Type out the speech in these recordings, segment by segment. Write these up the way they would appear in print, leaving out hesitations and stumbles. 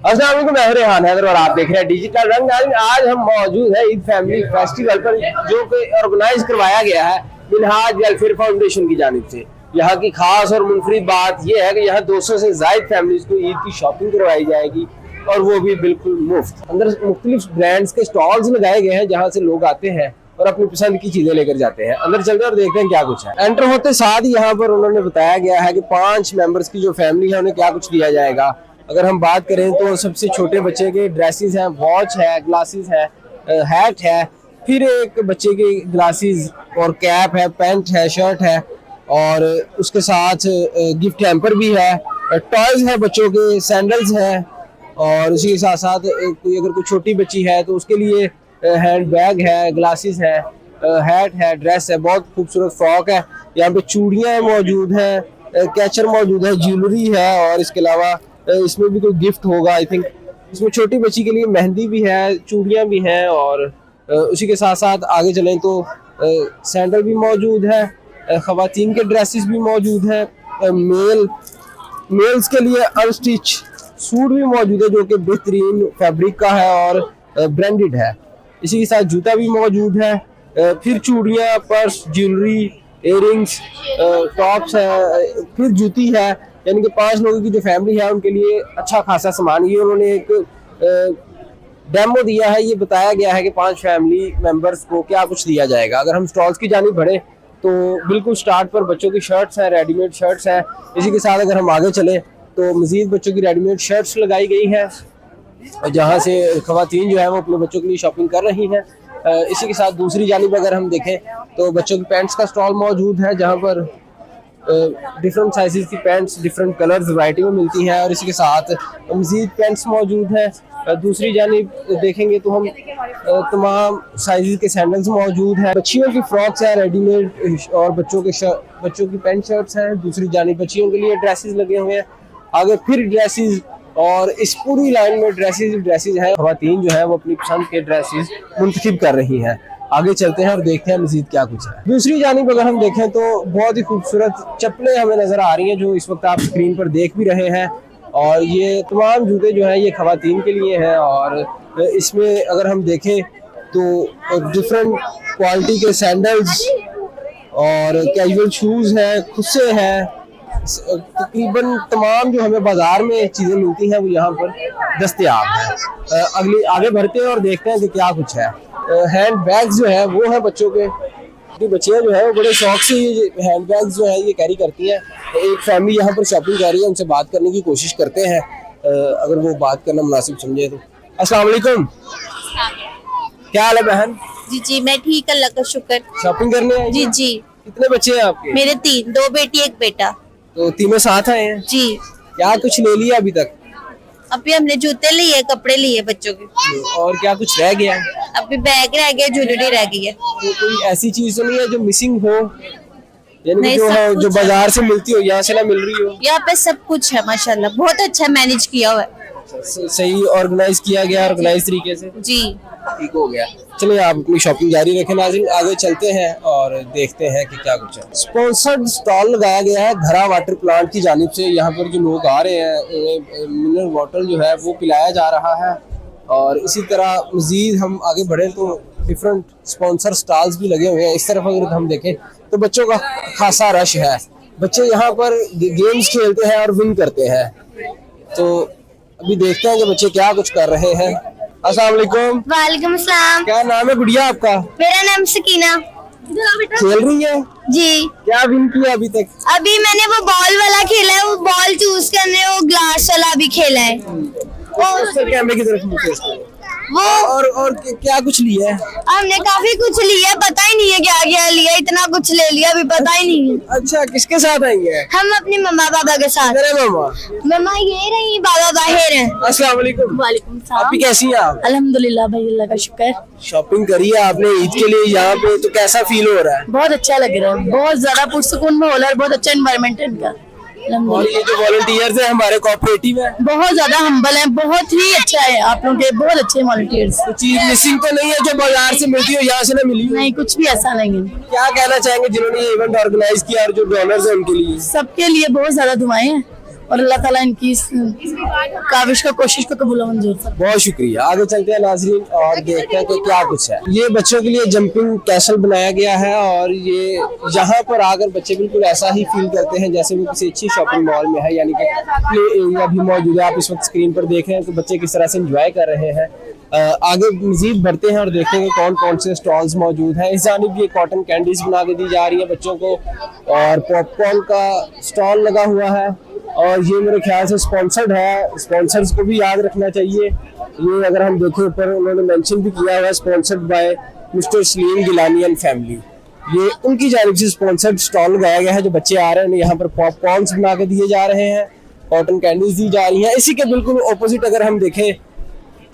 अस्सलाम वालेकुम, मैं रेहान हैदर और आप देख रहे हैं डिजिटल रंग। आज हम मौजूद हैं ईद फैमिली फेस्टिवल पर, जो कि ऑर्गेनाइज करवाया गया है मिनहाज वेलफेयर फाउंडेशन की जानिब से। यहाँ की खास और मुनफरिद बात यह है कि यहाँ 200 से ज्यादा फैमिलीज को ईद की शॉपिंग करवाई जाएगी और वो भी बिल्कुल मुफ्त। अंदर मुख्तलिफ ब्रांड्स के स्टॉल्स लगाए गए हैं जहाँ से लोग आते हैं और अपनी पसंद की चीजें लेकर जाते हैं। अंदर चलते हैं और देखते हैं क्या कुछ है। एंटर होते साथ ही यहाँ पर उन्होंने बताया गया है कि 5 मेंबर्स की जो फैमिली है उन्हें क्या कुछ दिया जाएगा। अगर हम बात करें तो सबसे छोटे बच्चे के ड्रेसेस हैं, वॉच है, ग्लासेस है, हैट है, फिर एक बच्चे के ग्लासेस और कैप है, पैंट है, शर्ट है और उसके साथ गिफ्ट हैम्पर भी है, टॉयज है बच्चों के, सैंडल्स है और उसी के साथ साथ कोई अगर कोई छोटी बच्ची है तो उसके लिए हैंड बैग है, ग्लासेस है, हैट है, ड्रेस है, बहुत खूबसूरत फ्रॉक है। यहाँ पे चूड़ियाँ मौजूद हैं, कैचर मौजूद है, ज्वेलरी है और इसके अलावा इसमें भी कोई गिफ्ट होगा। आई थिंक इसमें छोटी बच्ची के लिए मेहंदी भी है, चूड़ियाँ भी हैं और उसी के साथ साथ आगे चलें तो सैंडल भी मौजूद है, ख़वातीन के ड्रेसेस भी मौजूद हैं, मेल्स के लिए अनस्टिच सूट भी मौजूद है जो कि बेहतरीन फैब्रिक का है और ब्रांडेड है। इसी के साथ जूता भी मौजूद है, फिर चूड़ियाँ, पर्स, ज्वेलरी, इयररिंग्स, टॉप्स है, फिर जूती है। यानी कि 5 लोगों की जो फैमिली है उनके लिए अच्छा खासा सामान, ये उन्होंने एक डेमो दिया है। ये बताया गया है कि 5 फैमिली मेंबर्स को क्या कुछ दिया जाएगा। अगर हम स्टॉल्स की जानिब बढ़े तो बिल्कुल स्टार्ट पर बच्चों की शर्ट्स हैं, रेडीमेड शर्ट्स हैं। इसी के साथ अगर हम आगे चले तो मजीद बच्चों की रेडीमेड शर्ट्स लगाई गई हैं जहाँ से ख़वातीन जो है वो अपने बच्चों के लिए शॉपिंग कर रही हैं। इसी के साथ दूसरी जानिब अगर हम देखें तो बच्चों की पैंट्स का स्टॉल मौजूद है जहाँ पर डिफरेंट साइजेस की पैंट्स डिफरेंट कलर्स वैरायटी में मिलती हैं और इसी के साथ मजीद पैंट्स मौजूद हैं। दूसरी जानिब देखेंगे तो हम तमाम साइजेस के सैंडल्स मौजूद हैं, बच्चियों की फ्रॉक्स हैं रेडीमेड और बच्चों की पैंट शर्ट्स हैं। दूसरी जानिब बच्चियों के लिए ड्रेसेस लगे हुए हैं, आगे फिर ड्रेसेस और इस पूरी लाइन में ड्रेसेस हैं। ख़वातीन जो है वो अपनी पसंद के ड्रेसेस मुंतखब कर रही हैं। आगे चलते हैं और देखते हैं मजीद क्या कुछ है। दूसरी जानिब अगर हम देखें तो बहुत ही खूबसूरत चप्पलें हमें नजर आ रही हैं जो इस वक्त आप स्क्रीन पर देख भी रहे हैं और ये तमाम जूते जो हैं ये ख़वातीन के लिए हैं और इसमें अगर हम देखें तो डिफरेंट क्वालिटी के सैंडल्स और कैजुअल शूज़ हैं, खुस्से हैं, तकरीबन तमाम जो हमें बाजार में चीज़ें मिलती हैं वो यहाँ पर दस्तयाब हैं। आगे बढ़ते हैं और देखते हैं कि क्या कुछ है। हैंड बैग्स जो है वो है बच्चों के, बच्चियाँ जो है वो बड़े शौक से ये हैंड बैग्स जो है ये कैरी करती हैं। एक फैमिली यहाँ पर शॉपिंग कर रही है, उनसे बात करने की कोशिश करते हैं अगर वो बात करना मुनासिब समझे तो। अस्सलाम वालेकुम, क्या हाल है बहन? जी मैं ठीक, अल्लाह का शुक्र। शॉपिंग करने आए? जी। कितने बच्चे हैं आपके? मेरे 3, 2 बेटी 1 बेटा। तो तीनों साथ आए हैं? जी। क्या कुछ ले लिया अभी तक? अभी हमने जूते लिए, कपड़े लिए बच्चों के। और क्या कुछ रह गया? अभी बैग रह गया, ज्वेलरी रह गई है। तो कोई ऐसी चीज तो नहीं है जो मिसिंग हो, यानी नहीं, जो है जो कुछ बाजार से मिलती हो यहाँ से ना मिल रही हो? यहाँ पे सब कुछ है माशाल्लाह, बहुत अच्छा मैनेज किया हुआ है। सही ऑर्गेनाइज किया गया, ऑर्गेनाइज तरीके से जी ठीक हो गया। चलिए आप अपनी शॉपिंग जारी रखें नाज़रीन, आगे चलते हैं और देखते हैं कि क्या कुछ है। स्पॉन्सर्ड स्टॉल लगाया गया है घरा वाटर प्लांट की जानिब से। यहाँ पर जो लोग आ रहे हैं उन्हें मिनरल वाटर जो है वो पिलाया जा रहा है और इसी तरह मजीद हम आगे बढ़े तो डिफरेंट स्पॉन्सर स्टॉल्स भी लगे हुए हैं। इस तरफ अगर हम देखें तो बच्चों का खासा रश है, बच्चे यहाँ पर गेम्स खेलते हैं और विन करते हैं। तो अभी देखते हैं कि बच्चे क्या कुछ कर रहे हैं। अस्सलाम वालेकुम। वालेकुम अस्सलाम। क्या नाम है गुड़िया आपका? मेरा नाम सकीना। खेल रही है जी। क्या विन किया अभी तक? अभी मैंने वो बॉल वाला खेला है, वो बॉल चूज करने, वो ग्लास वाला भी खेला है। कैमरे की तरफ मुझे वो और क्या कुछ लिया है? हमने काफी कुछ लिया, पता ही नहीं है क्या क्या लिया, इतना कुछ ले लिया अभी पता ही नहीं है। अच्छा, किसके साथ आई है? हम अपनी मम्मा पापा के साथ। अरे मम्मा मम्मा ये रही, बाबा बाहर हैं। अस्सलाम वालेकुम। वालेकुम आप भी कैसी हैं आप? अल्हम्दुलिल्लाह भाई, अल्लाह का शुक्र। शॉपिंग करी है आपने ईद के लिए यहाँ पे, तो कैसा फील हो रहा है? बहुत अच्छा लग रहा है, बहुत ज्यादा पुरसुकून माहौल है, बहुत अच्छा एनवायरनमेंट है इनका। और ये जो वॉलंटियर्स हैं हमारे कोऑपरेटिव है, बहुत ज्यादा हम्बल है, बहुत ही अच्छा है आप लोग के, बहुत अच्छे वॉलंटियर्स। तो चीज मिसिंग तो नहीं है जो बाजार से मिलती हो यहाँ से ना मिली हो? नहीं, कुछ भी ऐसा नहीं है। क्या कहना चाहेंगे जिन्होंने ये इवेंट ऑर्गेनाइज किया और जो डोनर्स हैं उनके लिए? सबके लिए बहुत ज्यादा दुआएं हैं, और अल्लाह ताला इनकी इस काविश का कोशिश को कबूल मंजूर फरमाए। बहुत शुक्रिया। आगे चलते हैं नाज़रीन और देखते हैं कि क्या कुछ है। ये बच्चों के लिए जंपिंग कैसल बनाया गया है और ये यहाँ पर आकर बच्चे बिल्कुल ऐसा ही फील करते हैं जैसे वो किसी अच्छी शॉपिंग मॉल में है, यानी कि प्ले एरिया भी मौजूद है। आप इस वक्त स्क्रीन पर देख रहे हैं कि बच्चे किस तरह से एंजॉय कर रहे हैं। आगे मजीद बढ़ते हैं और देखते हैं कि कौन कौन से स्टॉल्स मौजूद हैं। इस जानिब ये कॉटन कैंडीज बना के दी जा रही है बच्चों को और पॉपकॉर्न का स्टॉल लगा हुआ है और ये मेरे ख्याल से स्पॉन्सर्ड है। स्पॉन्सर्स को भी याद रखना चाहिए। ये अगर हम देखें ऊपर उन्होंने मेंशन भी किया हुआ है sponsored by mister Saleem Gilani and family. ये उनकी जानिब से स्पॉन्सर्ड स्टॉल लगाया गया है। जो बच्चे आ रहे हैं यहाँ पर पॉपकॉर्न्स बना के दिए जा रहे हैं, कॉटन कैंडीज दी जा रही हैं। इसी के बिल्कुल ऑपोजिट अगर हम देखें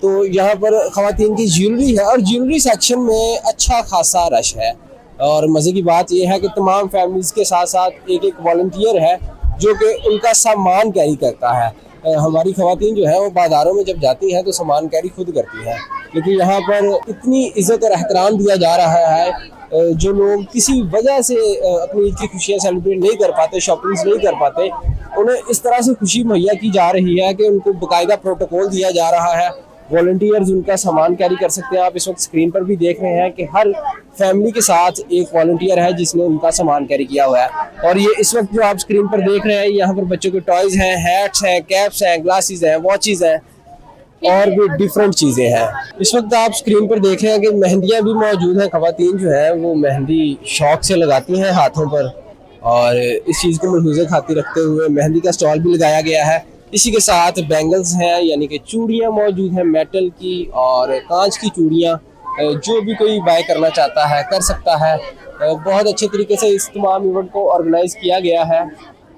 तो यहाँ पर खवातीन की ज्वेलरी है और ज्वेलरी सेक्शन में अच्छा खासा रश है। और मज़े की बात यह है कि तमाम फैमिलीज़ के साथ साथ एक एक वॉलंटियर है जो कि उनका सामान कैरी करता है। हमारी खवातीन जो है वो बाज़ारों में जब जाती हैं तो सामान कैरी खुद करती हैं, लेकिन यहाँ पर इतनी इज़्ज़त और एहतराम दिया जा रहा है। जो लोग किसी वजह से अपनी ईद की खुशियाँ सेलिब्रेट नहीं कर पाते, शॉपिंग्स नहीं कर पाते, उन्हें इस तरह से खुशी मुहैया की जा रही है कि उनको बाकायदा प्रोटोकॉल दिया जा रहा है। वॉलंटियर्स उनका सामान कैरी कर सकते हैं। आप इस वक्त स्क्रीन पर भी देख रहे हैं कि हर फैमिली के साथ एक वॉलंटियर है जिसने उनका सामान कैरी किया हुआ है। और ये इस वक्त जो आप स्क्रीन पर देख रहे हैं यहाँ पर बच्चों के टॉयज हैं, हैट्स हैं, कैप्स हैं, ग्लासेस हैं, वॉचेस हैं और भी डिफरेंट चीज़ें हैं। इस वक्त आप स्क्रीन पर देख रहे हैं कि मेहंदियाँ भी मौजूद हैं। खवातीन जो है वो मेहंदी शौक से लगाती हैं हाथों पर और इस चीज़ को मलहूज़े खातिर रखते हुए मेहंदी का स्टॉल भी लगाया गया है। इसी के साथ बैंगल्स हैं, यानी कि चूड़ियाँ मौजूद हैं मेटल की और कांच की चूड़ियाँ। जो भी कोई बाय करना चाहता है कर सकता है। बहुत अच्छे तरीके से इस तमाम इवेंट को ऑर्गेनाइज किया गया है।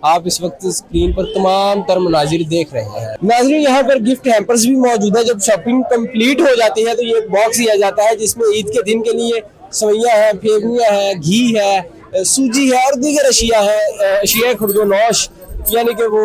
आप इस वक्त स्क्रीन पर तमाम तर मनाजिर देख रहे हैं। नाज़रीन यहाँ पर गिफ्ट हैम्पर्स भी मौजूद है। जब शॉपिंग कंप्लीट हो जाती है तो ये बॉक्स दिया जाता है जिसमें ईद के दिन के लिए सवैयाँ हैं, फेवनियाँ हैं, घी है, सूजी है और दीगर अशिया है, अशिया खुर्दो नौश, यानी कि वो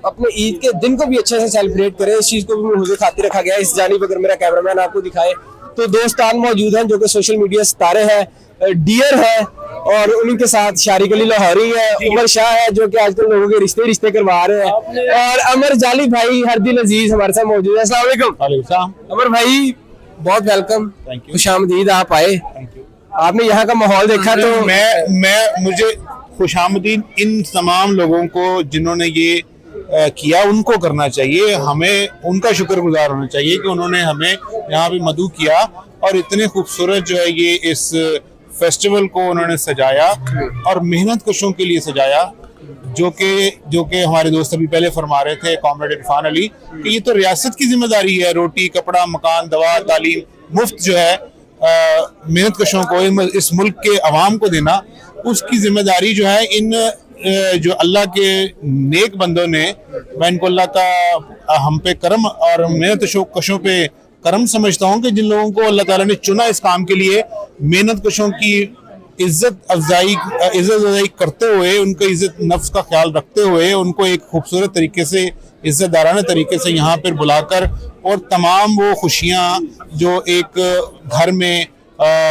अपने ईद के दिन को भी अच्छे से सेलिब्रेट करें। इस चीज़ को भी मुझे खातिर रखा गया है। इस जानिब अगर मेरा कैमरामैन आपको दिखाए तो दोस्तान मौजूद हैं जो कि सोशल मीडिया सितारे हैं, डियर है और उन्हीं के साथ शारिक अली लाहौरी है, उमर शाह है जो कि आजकल लोगों के रिश्ते करवा रहे हैं और अमर जाली भाई हर दिल अजीज हमारे साथ मौजूद है। अस्सलाम वालेकुम अमर भाई, बहुत वेलकम, खुशामदीद आप आए। आपने यहाँ का माहौल देखा तो मैं मुझे खुशामदीद इन तमाम लोगों को जिन्होंने ये किया उनको करना चाहिए। हमें उनका शुक्रगुजार होना चाहिए कि उन्होंने हमें यहाँ पे मदऊ किया और इतने खूबसूरत जो है ये इस फेस्टिवल को उन्होंने सजाया और मेहनत कशों के लिए सजाया, जो कि हमारे दोस्त अभी पहले फरमा रहे थे कॉमरेड इरफान अली कि ये तो रियासत की जिम्मेदारी है। रोटी, कपड़ा, मकान, दवा, तालीम मुफ्त जो है मेहनत कशों को, इस मुल्क के अवाम को देना, उसकी जिम्मेदारी जो है इन जो अल्लाह के नेक बंदों ने, मैं इनको अल्लाह का हम पे करम और मेहनत कशों पे करम समझता हूँ कि जिन लोगों को अल्लाह ताला ने चुना इस काम के लिए, मेहनत कशों की इज्जत अफजाई करते हुए, उनके इज्जत नफ्स का ख्याल रखते हुए उनको एक खूबसूरत तरीके से, इज्जतदाराना तरीके से यहाँ पर बुलाकर और तमाम वो खुशियाँ जो एक घर में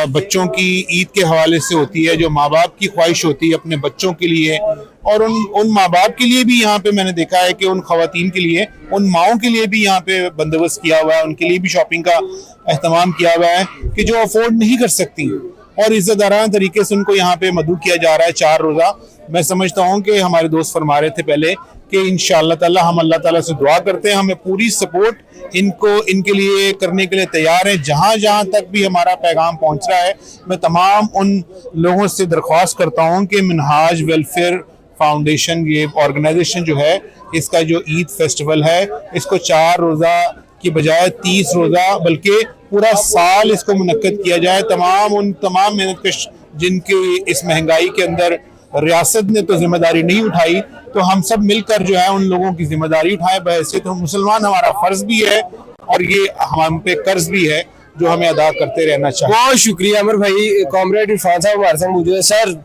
बच्चों की ईद के हवाले से होती है, जो माँ बाप की ख्वाहिश होती है अपने बच्चों के लिए, और उन माँ बाप के लिए भी यहाँ पे मैंने देखा है कि उन खवातीन के लिए, उन माओं के लिए भी यहाँ पे बंदोबस्त किया हुआ है, उनके लिए भी शॉपिंग का एहतमाम किया हुआ है कि जो अफोर्ड नहीं कर सकती, और इज्जतदाराना तरीके से उनको यहाँ पे मदऊ किया जा रहा है 4 रोज़ा। मैं समझता हूँ कि हमारे दोस्त फरमा रहे थे पहले कि इंशाअल्लाह ताला हम अल्लाह ताला से दुआ करते हैं, हमें पूरी सपोर्ट इनके लिए करने के लिए तैयार है। जहाँ जहाँ तक भी हमारा पैगाम पहुँच रहा है, मैं तमाम उन लोगों से दरख्वास्त करता हूँ कि मिनहाज वेलफेयर फाउंडेशन, ये ऑर्गेनाइजेशन जो है, इसका जो ईद फेस्टिवल है, इसको 4 रोज़ा की बजाय 30 रोज़ा बल्कि पूरा साल इसको मुनक्कद किया जाए। तमाम मेहनतकश जिनकी इस महंगाई के अंदर रियासत ने तो जिम्मेदारी नहीं उठाई, तो हम सब मिलकर जो है उन लोगों की जिम्मेदारी उठाएं। बहैसियत तो मुसलमान हमारा फर्ज भी है और ये हम पे कर्ज भी है जो हमें अदा करते रहना चाहिए। बहुत शुक्रिया अमर भाई। कॉमरेड इरफान साहब हमारे साथ मौजूद है। सर,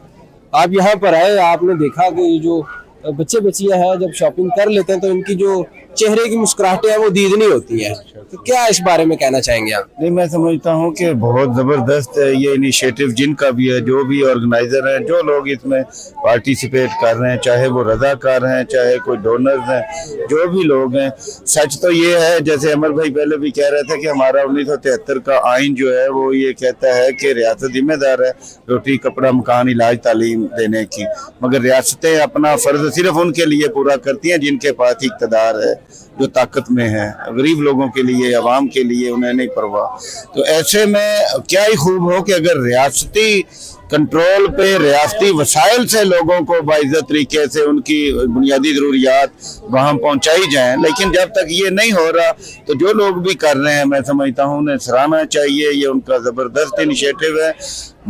आप यहाँ पर आए, आपने देखा कि जो बच्चे बच्चियां हैं जब शॉपिंग कर लेते हैं तो इनकी जो चेहरे की मुस्कुराहटें हैं वो दीदनी होती हैं। तो क्या इस बारे में कहना चाहेंगे आप? नहीं, मैं समझता हूँ कि बहुत ज़बरदस्त है ये इनिशिएटिव जिनका भी है, जो भी ऑर्गेनाइजर हैं, जो लोग इसमें पार्टिसिपेट कर रहे हैं, चाहे वो रज़ाकार हैं, चाहे कोई डोनर्स हैं, जो भी लोग हैं। सच तो ये है, जैसे अमर भाई पहले भी कह रहे थे कि हमारा 1973 का आइन जो है वो ये कहता है कि रियासत जिम्मेदार है रोटी कपड़ा मकान इलाज तालीम देने की, मगर रियासतें अपना फ़र्ज सिर्फ उनके लिए पूरा करती हैं जिनके पास इक़्तिदार है, जो ताकत में है। गरीब लोगों के लिए, अवाम के लिए उन्हें नहीं परवाह। तो ऐसे में क्या ही खूब हो कि अगर रियासती कंट्रोल पे रियासती वसाइल से लोगों को बाइज्जत तरीके से उनकी बुनियादी ज़रूरियात वहाँ पहुँचाई जाएं। लेकिन जब तक ये नहीं हो रहा तो जो लोग भी कर रहे हैं मैं समझता हूँ उन्हें सराहना चाहिए, ये उनका ज़बरदस्त इनिशिएटिव है।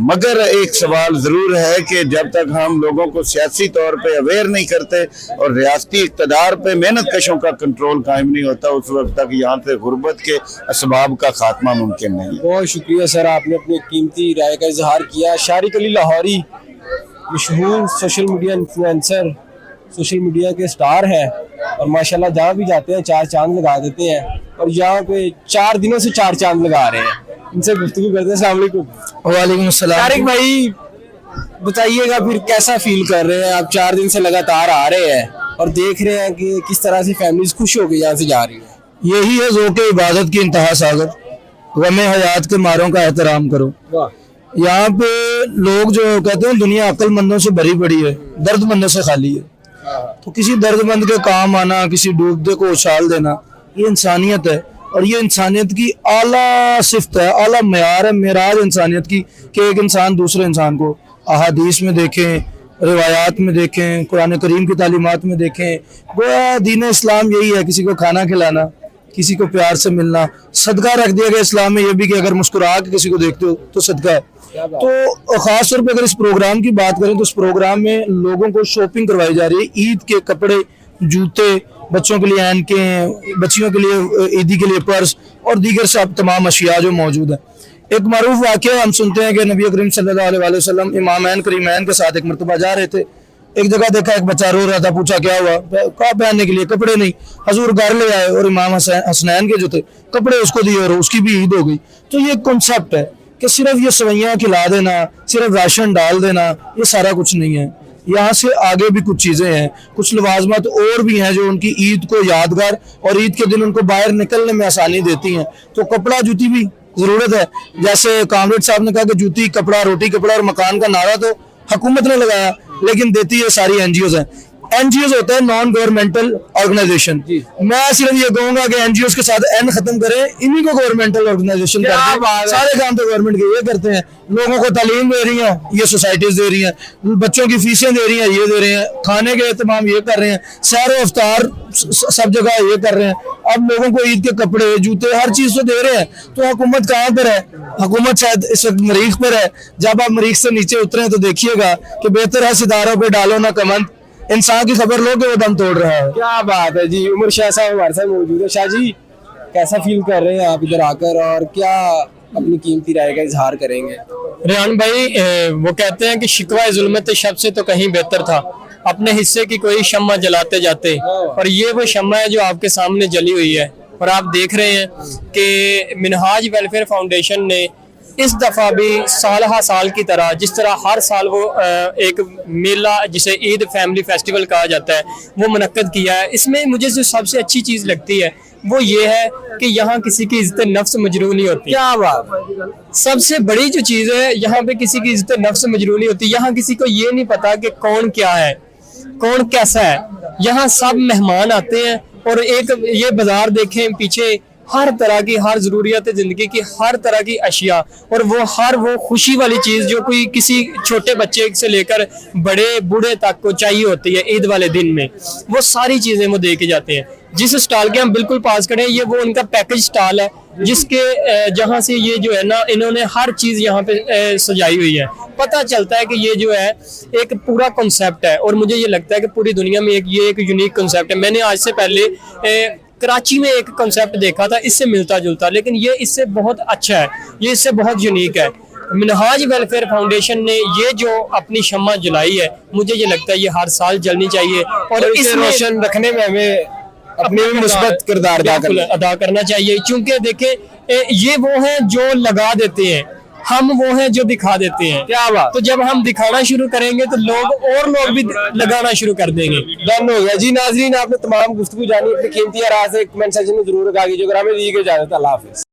मगर एक सवाल ज़रूर है कि जब तक हम लोगों को सियासी तौर पे अवेयर नहीं करते और रियासती इक़्तिदार पे मेहनत कशों का कंट्रोल कायम नहीं होता, उस वक्त तक यहाँ से गुर्बत के असबाब का खात्मा मुमकिन नहीं है। बहुत शुक्रिया सर, आपने अपनी कीमती राय का इजहार किया। शारिक अली लाहौरी मशहूर social media influencer, social media के स्टार हैं और माशाल्लाह जहाँ भी जाते हैं 4 चांद लगा देते हैं और यहाँ पे 4 दिनों से 4 चांद लगा रहे हैं। इनसे गुफ्तगू करते हैं। अस्सलाम वालेकुम। वालेकुम अस्सलाम। तारिक भाई बताइएगा फिर कैसा फील कर रहे हैं आप? 4 दिन से लगातार आ रहे हैं और देख रहे हैं कि किस तरह से फैमिलीज खुश होकर यहाँ से जा रही है। यही है ज़ोक़ इबादत की इंतहा सागर, गमे हयात के मारों का एहतराम करो। यहाँ पे लोग जो कहते हैं दुनिया अक्लमंदों से भरी पड़ी है, दर्दमंदों से खाली है। तो किसी दर्दमंद के काम आना, किसी डूबते को उछाल देना, ये इंसानियत है और ये इंसानियत की आला सिफ्त है, आला मयार है, मेराज इंसानियत की कि एक इंसान दूसरे इंसान को अहादीस में देखें, रिवायात में देखें, कुरान करीम की तालीमात में देखें। गोया दीन इस्लाम यही है, किसी को खाना खिलाना, किसी को प्यार से मिलना। सदका रख दिया गया इस्लाम में ये भी कि अगर मुस्कुरा के किसी को देखते हो तो सदका है। तो खास तौर पे अगर इस प्रोग्राम की बात करें तो इस प्रोग्राम में लोगों को शॉपिंग करवाई जा रही है। ईद के कपड़े, जूते, बच्चों के लिए ऐनकें, बच्चियों के लिए ईदी के लिए पर्स और दीगर सब तमाम अशिया जो मौजूद है। एक मारूफ वाक़या हम सुनते हैं कि नबी करीम सल्लल्लाहु अलैहि वसल्लम इमामैन करीमैन के साथ एक मरतबा जा रहे थे। एक जगह देखा एक बच्चा रो रहा था, पूछा क्या हुआ? कहा पहनने के लिए कपड़े नहीं। हजूर घर ले आए और इमाम हसनैन के जो थे कपड़े उसको दिए और उसकी भी ईद हो गई। तो ये कॉन्सेप्ट है कि सिर्फ ये सवैयाँ खिला देना, सिर्फ राशन डाल देना, ये सारा कुछ नहीं है। यहाँ से आगे भी कुछ चीज़ें हैं, कुछ लवाजमत और भी हैं जो उनकी ईद को यादगार और ईद के दिन उनको बाहर निकलने में आसानी देती हैं। तो कपड़ा जूती भी ज़रूरत है। जैसे कामरेड साहब ने कहा कि जूती कपड़ा, रोटी कपड़ा और मकान का नारा तो हुकूमत ने लगाया, लेकिन देती है सारी एनजीओ हैं। एनजीओ होता है नॉन गवर्नमेंटल ऑर्गेनाइजेशन। मैं सिर्फ ये कहूंगा कि एनजीओ के साथ एन खत्म करें, इन्हीं को गवर्नमेंटल ऑर्गेनाइजेशन सारे काम तो गवर्नमेंट के ये करते हैं। लोगों को तालीम दे रही हैं, ये सोसाइटीज दे रही हैं, बच्चों की फीसें दे रही हैं, ये दे रहे हैं, खाने के एहतमाम ये कर रहे हैं, सैर व अफ्तार सब जगह ये कर रहे हैं। अब लोगों को ईद के कपड़े, जूते, हर चीज तो दे रहे हैं। तो हुकूमत कहाँ पर है? हुकूमत शायद इस वक्त मरीख पर है। जब आप मरीख से नीचे उतरे तो देखिएगा कि बेहतर है सितारों पे डालो ना कमंद, इंसान की खबर लो कि वो दम तोड़ रहा है। क्या बात है जी। उमर शाह साहब हमारे साथ मौजूद है। शाह जी कैसा फील कर रहे हैं आप इधर आकर और क्या अपनी कीमती राय का इजहार करेंगे? रेहान भाई वो कहते हैं कि शिकवा जुल्मत शब से तो कहीं बेहतर था, अपने हिस्से की कोई शम्मा जलाते जाते। और ये वो शम्मा है जो आपके सामने जली हुई है और आप देख रहे हैं कि मिनहाज वेलफेयर फाउंडेशन ने इस दफ़ा भी साल साल की तरह, जिस तरह हर साल वो एक मेला जिसे ईद फैमिली फेस्टिवल कहा जाता है वो मुनक्कद किया है। इसमें मुझे जो सबसे अच्छी चीज़ लगती है वो ये है कि यहाँ किसी की इज्जत नफ्स मजरू नहीं होती। क्या बात। सबसे बड़ी जो चीज़ है यहाँ पे किसी की इज्जत नफ्स मजरू नहीं होती। यहाँ किसी को ये नहीं पता कि कौन क्या है, कौन कैसा है। यहाँ सब मेहमान आते हैं और एक ये बाजार देखें पीछे, हर तरह की, हर ज़रूरियात ज़िंदगी की हर तरह की अशिया और वो खुशी वाली चीज़ जो कोई किसी छोटे बच्चे से लेकर बड़े बूढ़े तक को चाहिए होती है ईद वाले दिन में, वो सारी चीज़ें वो दे के जाते हैं। जिस स्टॉल के हम बिल्कुल पास खड़े हैं ये वो उनका पैकेज स्टॉल है जिसके जहाँ से ये जो है ना इन्होंने हर चीज़ यहाँ पे सजाई हुई है। पता चलता है कि ये जो है एक पूरा कॉन्सेप्ट है और मुझे ये लगता है कि पूरी दुनिया में ये एक यूनिक कॉन्सेप्ट है। मैंने आज से पहले कराची में एक कॉन्सेप्ट देखा था इससे मिलता जुलता, लेकिन ये इससे बहुत अच्छा है, ये इससे बहुत यूनिक है। मिनहाज वेलफेयर फाउंडेशन ने ये जो अपनी शम्मा जलाई है, मुझे ये लगता है ये हर साल जलनी चाहिए और इसे इसमें रोशन रखने में हमें अपनी भी मुस्बत किरदार अदा करना चाहिए। क्योंकि देखें ये वो हैं जो लगा देते हैं, हम वो हैं जो दिखा देते हैं। क्या बात। तो जब हम दिखाना शुरू करेंगे तो लोग भी लगाना शुरू कर देंगे। डन हो गया जी। नाजरीन, आपने तमाम गुफ्तगू जानी, अपनी कीमती राय से कमेंट सेक्शन में जरूर आगे जो हमें दी गई इजाजत। अल्लाह हाफिज।